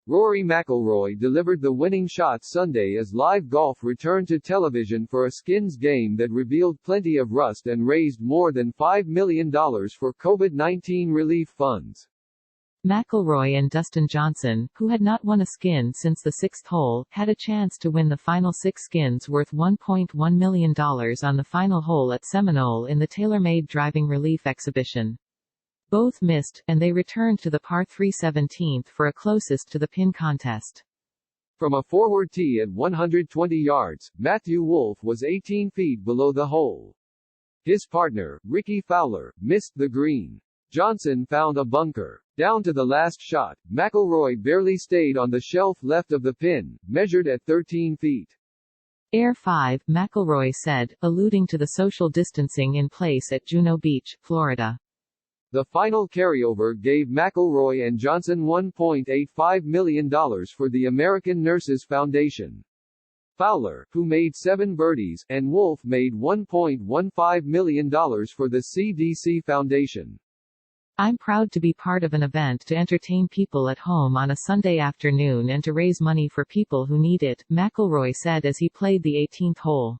Rory McIlroy delivered the winning shot Sunday as live golf returned to television for a skins game that revealed plenty of rust and raised more than $5 million for COVID-19 relief funds. McIlroy and Dustin Johnson, who had not won a skin since the sixth hole, had a chance to win the final 6 skins worth $1.1 million on the final hole at Seminole in the tailor-made driving relief exhibition. Both missed, and they returned to the par 3 17th for a closest to the pin contest. From a forward tee at 120 yards, Matthew Wolff was 18 feet below the hole. His partner, Wolff-Fowler, missed the green. Johnson found a bunker. Down to the last shot, McIlroy barely stayed on the shelf left of the pin, measured at 13 feet. Air 5, McIlroy said, alluding to the social distancing in place at Juno Beach, Florida. The final carryover gave McIlroy and Johnson $1.85 million for the American Nurses Foundation. Fowler, who made 7 birdies, and Wolff made $1.15 million for the CDC Foundation. I'm proud to be part of an event to entertain people at home on a Sunday afternoon and to raise money for people who need it, McIlroy said as he played the 18th hole.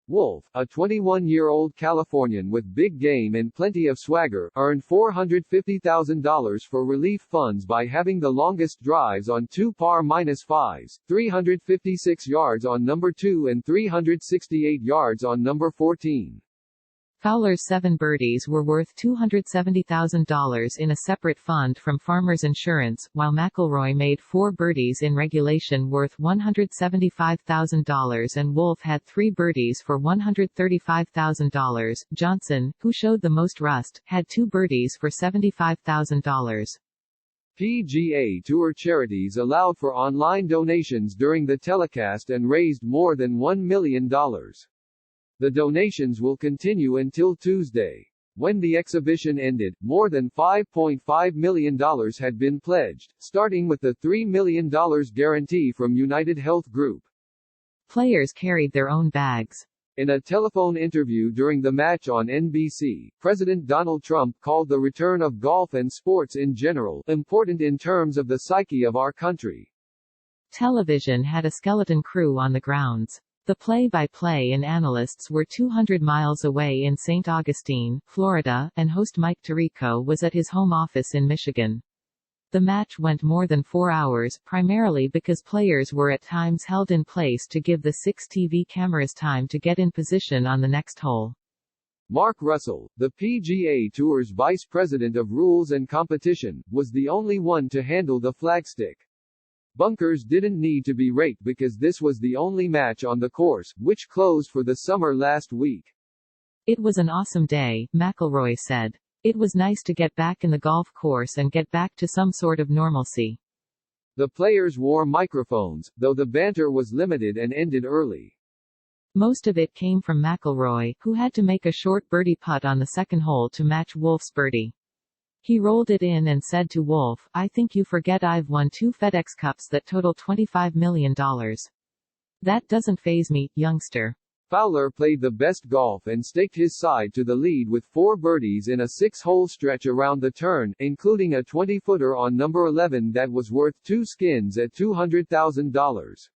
Wolff, a 21-year-old Californian with big game and plenty of swagger, earned $450,000 for relief funds by having the longest drives on 2 par-5s, 356 yards on number 2 and 368 yards on number 14. Fowler's 7 birdies were worth $270,000 in a separate fund from Farmers Insurance, while McIlroy made 4 birdies in regulation worth $175,000 and Wolff had 3 birdies for $135,000. Johnson, who showed the most rust, had 2 birdies for $75,000. PGA Tour charities allowed for online donations during the telecast and raised more than $1 million. The donations will continue until Tuesday. When the exhibition ended, more than $5.5 million had been pledged, starting with the $3 million guarantee from United Health Group. Players carried their own bags. In a telephone interview during the match on NBC, President Donald Trump called the return of golf and sports in general important in terms of the psyche of our country. Television had a skeleton crew on the grounds. The play-by-play and analysts were 200 miles away in St. Augustine, Florida, and host Mike Tirico was at his home office in Michigan. The match went more than 4 hours, primarily because players were at times held in place to give the 6 TV cameras time to get in position on the next hole. Mark Russell, the PGA Tour's vice president of rules and competition, was the only one to handle the flagstick. Bunkers didn't need to be raked because this was the only match on the course, which closed for the summer last week. It was an awesome day, McIlroy said. It was nice to get back in the golf course and get back to some sort of normalcy. The players wore microphones, though the banter was limited and ended early. Most of it came from McIlroy, who had to make a short birdie putt on the second hole to match Wolff's birdie. He rolled it in and said to Wolff, "I think you forget I've won 2 FedEx Cups that total $25 million. That doesn't faze me, youngster." Fowler played the best golf and staked his side to the lead with 4 birdies in a 6-hole stretch around the turn, including a 20-footer on number 11 that was worth 2 skins at $200,000.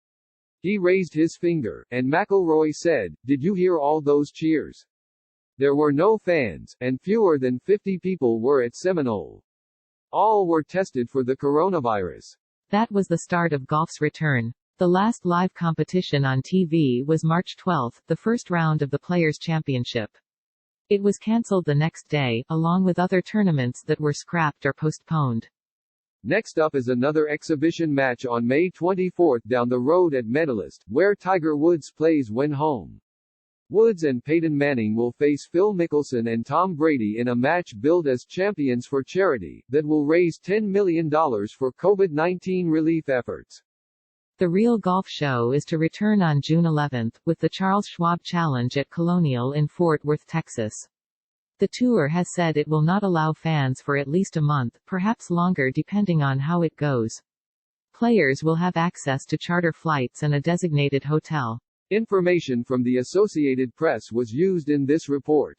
He raised his finger, and McIlroy said, "Did you hear all those cheers?" There were no fans, and fewer than 50 people were at Seminole. All were tested for the coronavirus. That was the start of golf's return. The last live competition on TV was March 12, the first round of the Players' Championship. It was cancelled the next day, along with other tournaments that were scrapped or postponed. Next up is another exhibition match on May 24 down the road at Medalist, where Tiger Woods plays when home. Woods and Peyton Manning will face Phil Mickelson and Tom Brady in a match billed as Champions for Charity, that will raise $10 million for COVID-19 relief efforts. The real golf show is to return on June 11, with the Charles Schwab Challenge at Colonial in Fort Worth, Texas. The tour has said it will not allow fans for at least a month, perhaps longer depending on how it goes. Players will have access to charter flights and a designated hotel. Information from the Associated Press was used in this report.